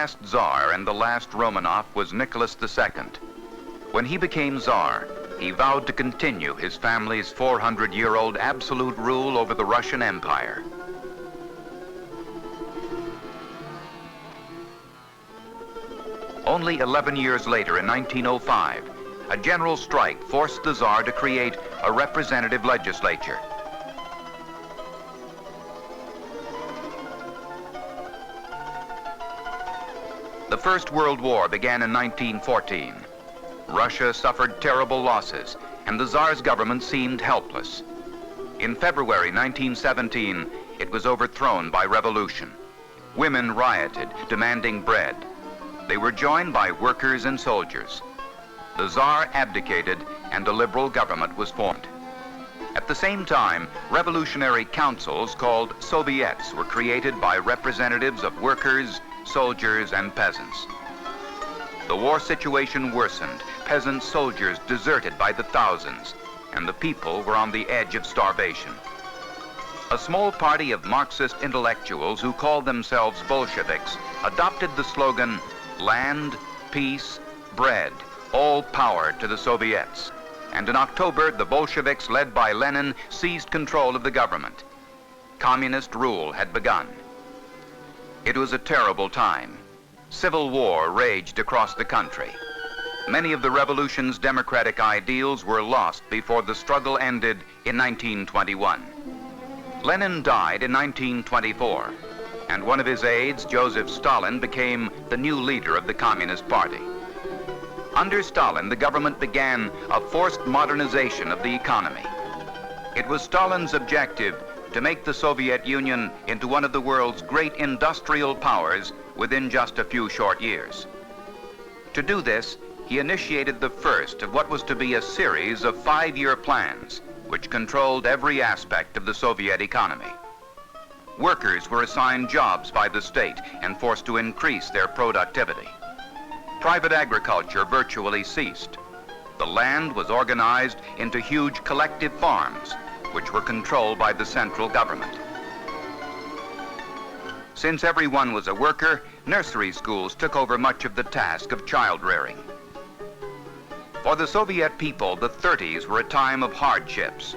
last Tsar and the last Romanov was Nicholas II. When he became Tsar, he vowed to continue his family's 400-year-old absolute rule over the Russian Empire. Only 11 years later, in 1905, a general strike forced the Tsar to create a representative legislature. The First World War began in 1914. Russia suffered terrible losses, and the Tsar's government seemed helpless. In February 1917, it was overthrown by revolution. Women rioted, demanding bread. They were joined by workers and soldiers. The Tsar abdicated, and a liberal government was formed. At the same time, revolutionary councils called Soviets were created by representatives of workers, soldiers, and peasants. The war situation worsened. Peasant soldiers deserted by the thousands, and the people were on the edge of starvation. A small party of Marxist intellectuals who called themselves Bolsheviks adopted the slogan, "Land, peace, bread, all power to the Soviets." And in October, the Bolsheviks, led by Lenin, seized control of the government. Communist rule had begun. It was a terrible time. Civil war raged across the country. Many of the revolution's democratic ideals were lost before the struggle ended in 1921. Lenin died in 1924, and one of his aides, Joseph Stalin, became the new leader of the Communist Party. Under Stalin, the government began a forced modernization of the economy. It was Stalin's objective to make the Soviet Union into one of the world's great industrial powers within just a few short years. To do this, he initiated the first of what was to be a series of 5-year plans, which controlled every aspect of the Soviet economy. Workers were assigned jobs by the state and forced to increase their productivity. Private agriculture virtually ceased. The land was organized into huge collective farms, which were controlled by the central government. Since everyone was a worker, nursery schools took over much of the task of child rearing. For the Soviet people, the 30s were a time of hardships.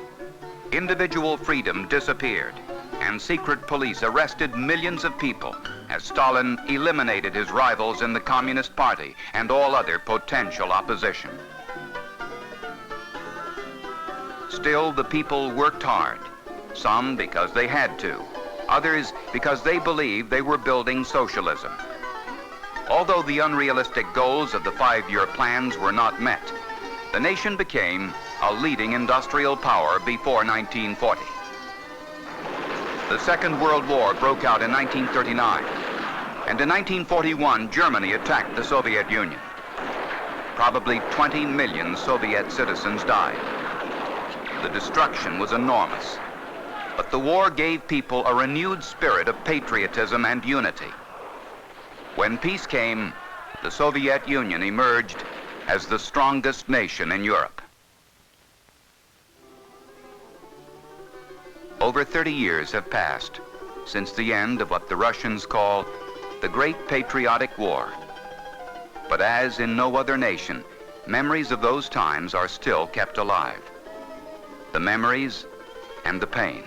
Individual freedom disappeared, and secret police arrested millions of people as Stalin eliminated his rivals in the Communist Party and all other potential opposition. Still, the people worked hard, some because they had to, others because they believed they were building socialism. Although the unrealistic goals of the 5-year plans were not met, the nation became a leading industrial power before 1940. The Second World War broke out in 1939, and in 1941, Germany attacked the Soviet Union. Probably 20 million Soviet citizens died. The destruction was enormous, but the war gave people a renewed spirit of patriotism and unity. When peace came, the Soviet Union emerged as the strongest nation in Europe. Over 30 years have passed since the end of what the Russians call the Great Patriotic War. But as in no other nation, memories of those times are still kept alive. The memories and the pain.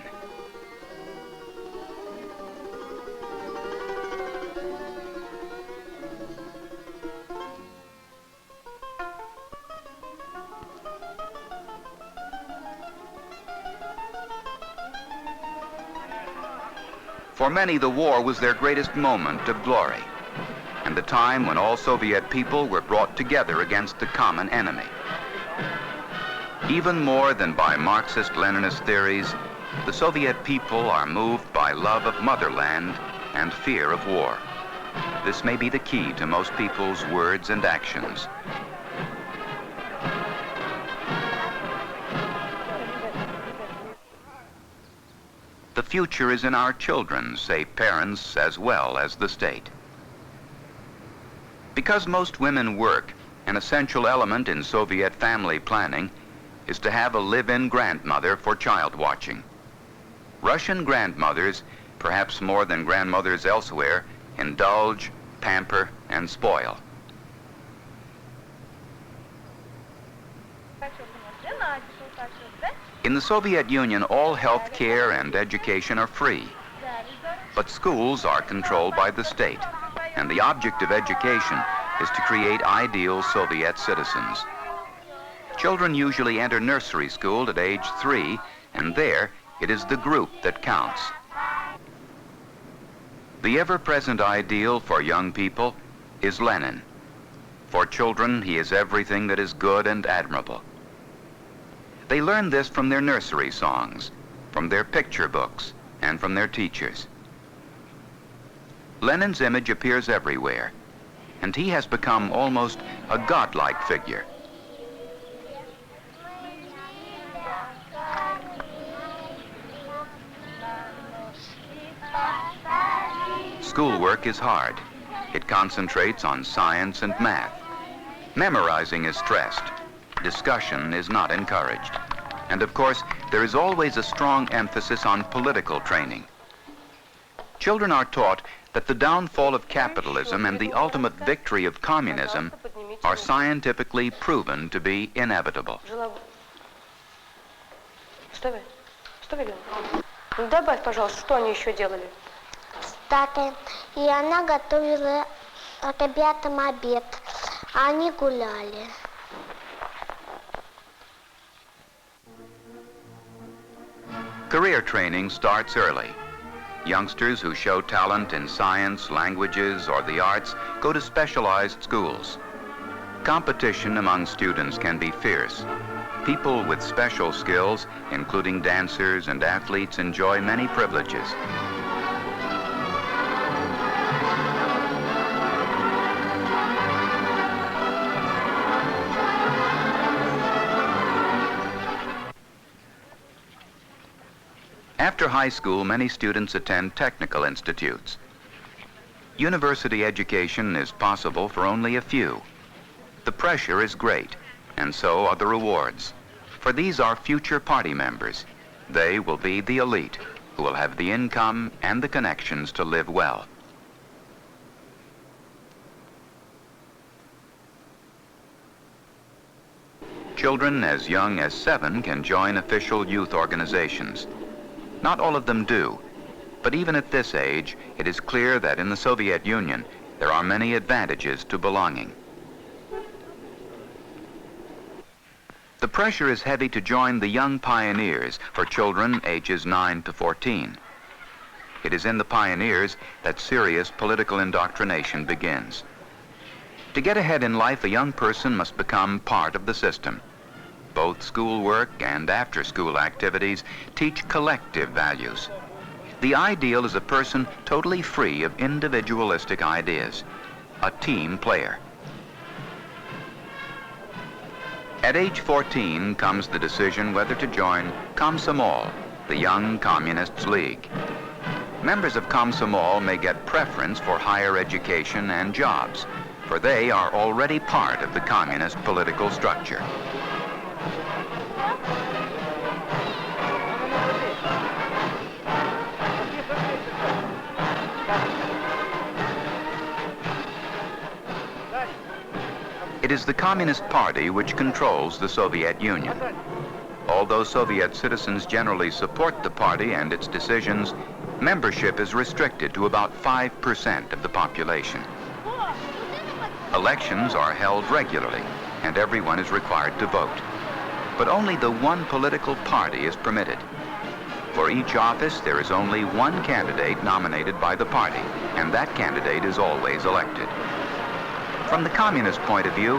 For many, the war was their greatest moment of glory, and the time when all Soviet people were brought together against the common enemy. Even more than by Marxist-Leninist theories, the Soviet people are moved by love of motherland and fear of war. This may be the key to most people's words and actions. The future is in our children, say parents as well as the state. Because most women work, an essential element in Soviet family planning is to have a live-in grandmother for child watching. Russian grandmothers, perhaps more than grandmothers elsewhere, indulge, pamper, and spoil. In the Soviet Union, all health care and education are free. But schools are controlled by the state, and the object of education is to create ideal Soviet citizens. Children usually enter nursery school at age 3, and there it is the group that counts. The ever-present ideal for young people is Lenin. For children, he is everything that is good and admirable. They learn this from their nursery songs, from their picture books, and from their teachers. Lenin's image appears everywhere, and he has become almost a godlike figure. Schoolwork is hard. It concentrates on science and math. Memorizing is stressed. Discussion is not encouraged. And of course, there is always a strong emphasis on political training. Children are taught that the downfall of capitalism and the ultimate victory of communism are scientifically proven to be inevitable. Добавь, пожалуйста, что они еще делали? Тата, и она готовила ребятам обед, а они гуляли. Career training starts early. Youngsters who show talent in science, languages, or the arts go to specialized schools. Competition among students can be fierce. People with special skills, including dancers and athletes, enjoy many privileges. After high school, many students attend technical institutes. University education is possible for only a few. The pressure is great, and so are the rewards. For these are future party members. They will be the elite, who will have the income and the connections to live well. Children as young as 7 can join official youth organizations. Not all of them do, but even at this age, it is clear that in the Soviet Union, there are many advantages to belonging. The pressure is heavy to join the Young Pioneers for children ages 9 to 14. It is in the Pioneers that serious political indoctrination begins. To get ahead in life, a young person must become part of the system. Both schoolwork and after-school activities teach collective values. The ideal is a person totally free of individualistic ideas, a team player. At age 14 comes the decision whether to join Komsomol, the Young Communists League. Members of Komsomol may get preference for higher education and jobs, for they are already part of the communist political structure. It is the Communist Party which controls the Soviet Union. Although Soviet citizens generally support the party and its decisions, membership is restricted to about 5% of the population. Elections are held regularly, and everyone is required to vote. But only the one political party is permitted. For each office, there is only one candidate nominated by the party, and that candidate is always elected. From the communist point of view,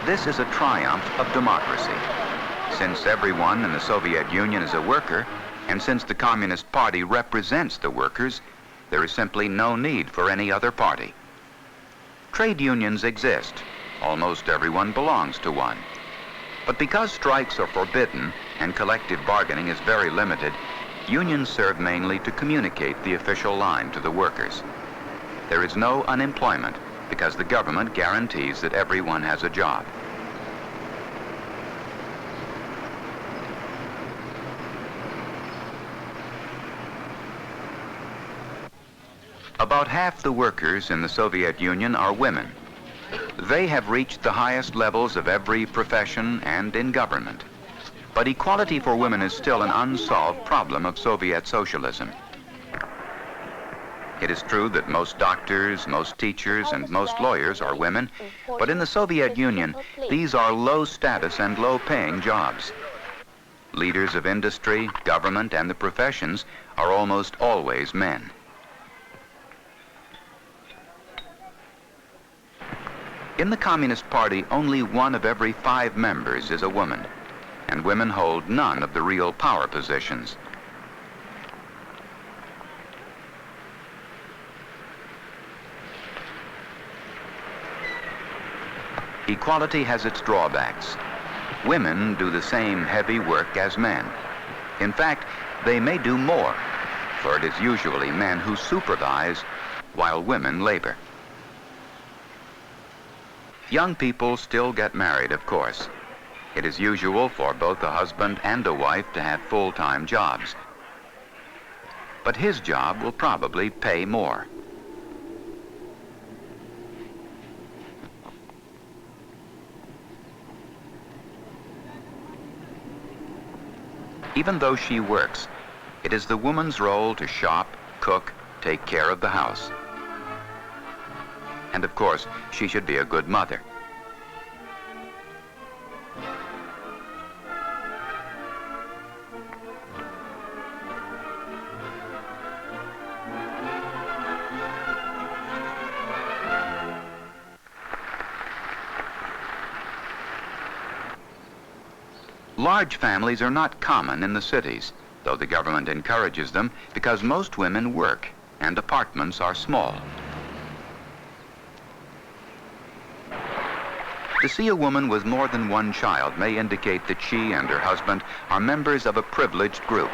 this is a triumph of democracy. Since everyone in the Soviet Union is a worker, and since the Communist Party represents the workers, there is simply no need for any other party. Trade unions exist. Almost everyone belongs to one. But because strikes are forbidden and collective bargaining is very limited, unions serve mainly to communicate the official line to the workers. There is no unemployment because the government guarantees that everyone has a job. About half the workers in the Soviet Union are women. They have reached the highest levels of every profession and in government. But equality for women is still an unsolved problem of Soviet socialism. It is true that most doctors, most teachers, and most lawyers are women, but in the Soviet Union, these are low status and low paying jobs. Leaders of industry, government, and the professions are almost always men. In the Communist Party, only 1 of every 5 members is a woman, and women hold none of the real power positions. Equality has its drawbacks. Women do the same heavy work as men. In fact, they may do more, for it is usually men who supervise while women labor. Young people still get married, of course. It is usual for both a husband and a wife to have full-time jobs. But his job will probably pay more. Even though she works, it is the woman's role to shop, cook, take care of the house. And of course, she should be a good mother. Large families are not common in the cities, though the government encourages them because most women work and apartments are small. To see a woman with more than 1 child may indicate that she and her husband are members of a privileged group.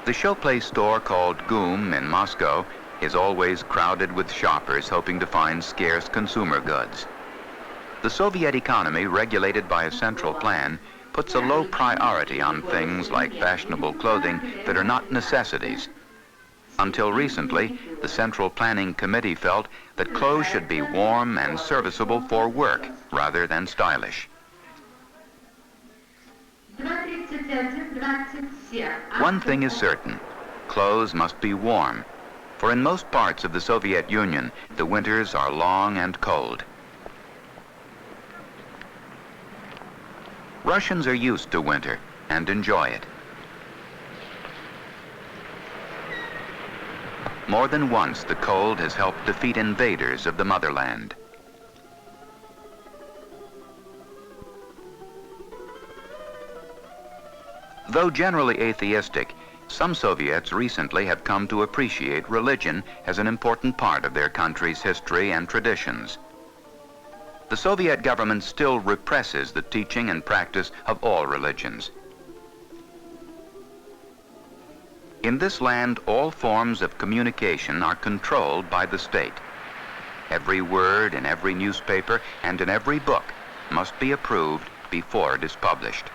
The showplace store called GUM in Moscow is always crowded with shoppers hoping to find scarce consumer goods. The Soviet economy, regulated by a central plan, puts a low priority on things like fashionable clothing that are not necessities. Until recently, the Central Planning Committee felt that clothes should be warm and serviceable for work rather than stylish. One thing is certain, clothes must be warm, for in most parts of the Soviet Union, the winters are long and cold. Russians are used to winter and enjoy it. More than once, the cold has helped defeat invaders of the motherland. Though generally atheistic, some Soviets recently have come to appreciate religion as an important part of their country's history and traditions. The Soviet government still represses the teaching and practice of all religions. In this land, all forms of communication are controlled by the state. Every word in every newspaper and in every book must be approved before it is published.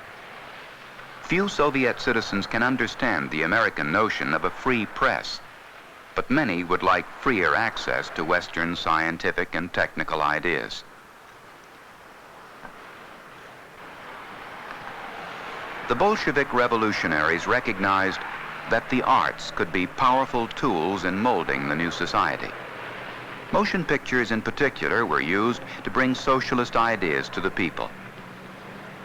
Few Soviet citizens can understand the American notion of a free press, but many would like freer access to Western scientific and technical ideas. The Bolshevik revolutionaries recognized that the arts could be powerful tools in molding the new society. Motion pictures in particular were used to bring socialist ideas to the people.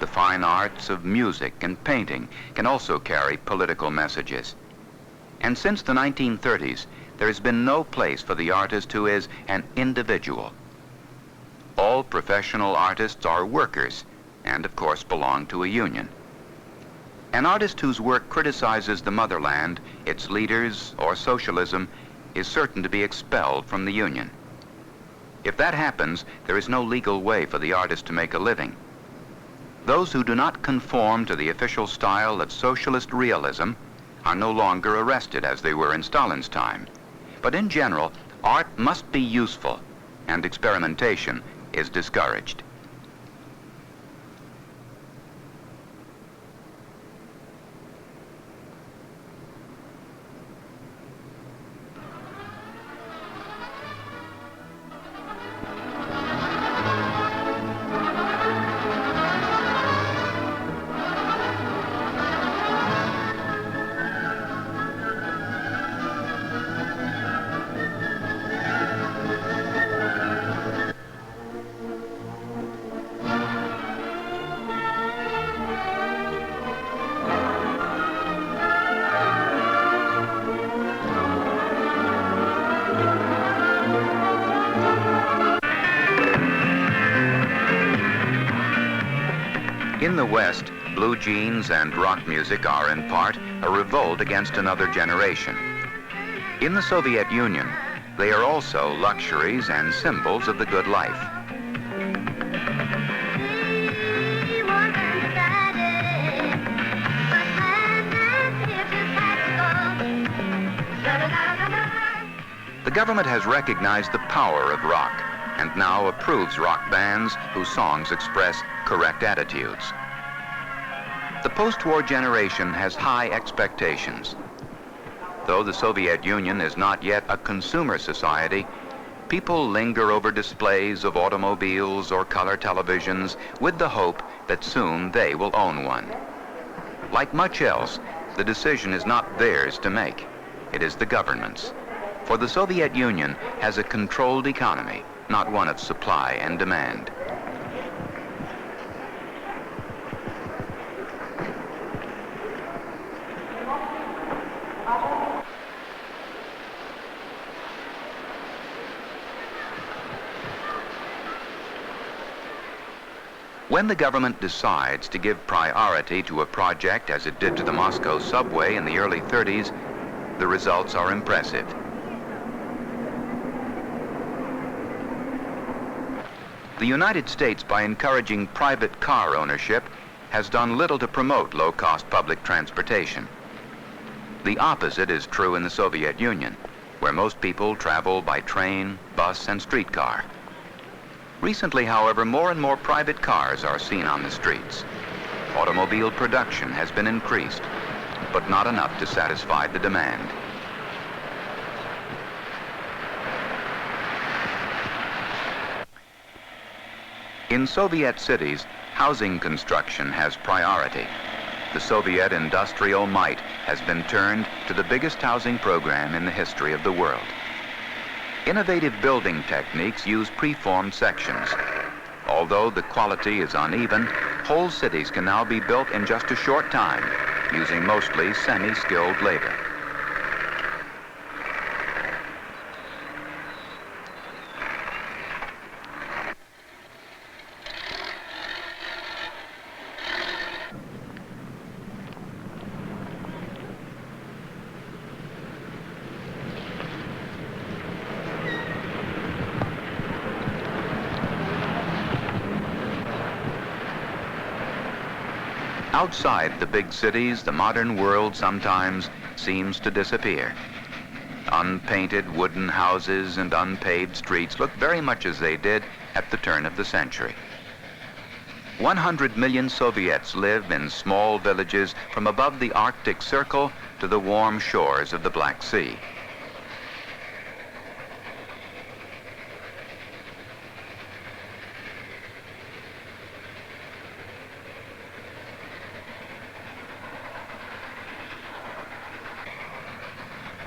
The fine arts of music and painting can also carry political messages. And since the 1930s, there has been no place for the artist who is an individual. All professional artists are workers and, of course, belong to a union. An artist whose work criticizes the motherland, its leaders, or socialism is certain to be expelled from the union. If that happens, there is no legal way for the artist to make a living. Those who do not conform to the official style of socialist realism are no longer arrested as they were in Stalin's time. But in general, Art must be useful, and experimentation is discouraged. In the West, blue jeans and rock music are in part a revolt against another generation. In the Soviet Union, they are also luxuries and symbols of the good life. The government has recognized the power of rock and now approves rock bands whose songs express correct attitudes. The post-war generation has high expectations. Though the Soviet Union is not yet a consumer society, people linger over displays of automobiles or color televisions with the hope that soon they will own one. Like much else, the decision is not theirs to make. It is the government's. For the Soviet Union has a controlled economy, not one of supply and demand. When the government decides to give priority to a project as it did to the Moscow subway in the early 30s, the results are impressive. The United States, by encouraging private car ownership, has done little to promote low-cost public transportation. The opposite is true in the Soviet Union, where most people travel by train, bus, and streetcar. Recently, however, more and more private cars are seen on the streets. Automobile production has been increased, but not enough to satisfy the demand. In Soviet cities, housing construction has priority. The Soviet industrial might has been turned to the biggest housing program in the history of the world. Innovative building techniques use preformed sections. Although the quality is uneven, whole cities can now be built in just a short time, using mostly semi-skilled labor. Outside the big cities, the modern world sometimes seems to disappear. Unpainted wooden houses and unpaved streets look very much as they did at the turn of the century. 100 million Soviets live in small villages from above the Arctic Circle to the warm shores of the Black Sea.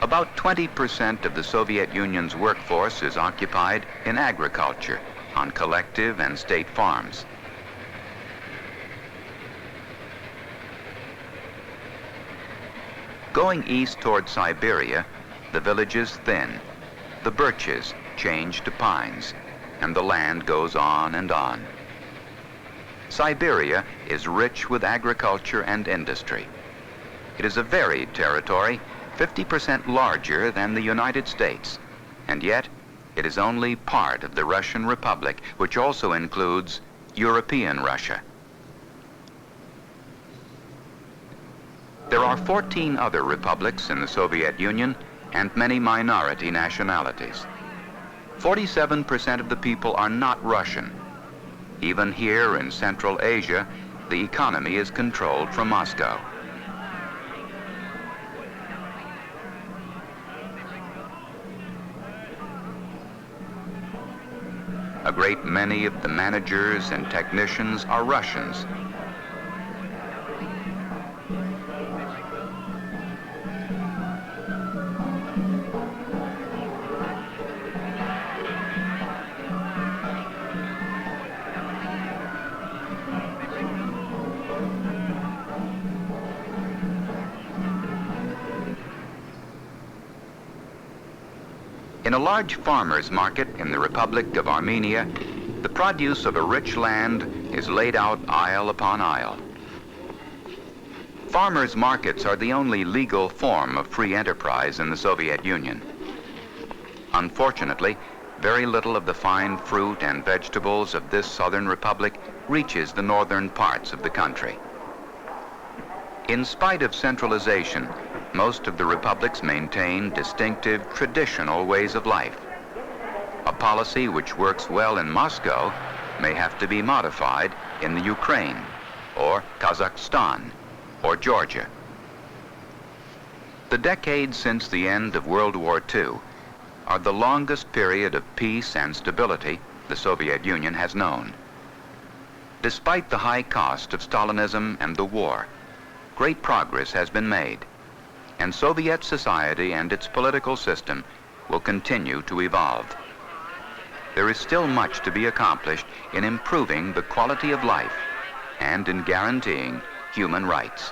About 20% of the Soviet Union's workforce is occupied in agriculture on collective and state farms. Going east toward Siberia, the villages thin, the birches change to pines, and the land goes on and on. Siberia is rich with agriculture and industry. It is a varied territory, 50% larger than the United States, and yet it is only part of the Russian Republic, which also includes European Russia. There are 14 other republics in the Soviet Union and many minority nationalities. 47% of the people are not Russian. Even here in Central Asia, the economy is controlled from Moscow. A great many of the managers and technicians are Russians. In a large farmer's market in the Republic of Armenia, the produce of a rich land is laid out aisle upon aisle. Farmers' markets are the only legal form of free enterprise in the Soviet Union. Unfortunately, very little of the fine fruit and vegetables of this southern republic reaches the northern parts of the country. In spite of centralization, most of the republics maintain distinctive traditional ways of life. A policy which works well in Moscow may have to be modified in the Ukraine, or Kazakhstan, or Georgia. The decades since the end of World War II are the longest period of peace and stability the Soviet Union has known. Despite the high cost of Stalinism and the war, great progress has been made, and Soviet society and its political system will continue to evolve. There is still much to be accomplished in improving the quality of life and in guaranteeing human rights.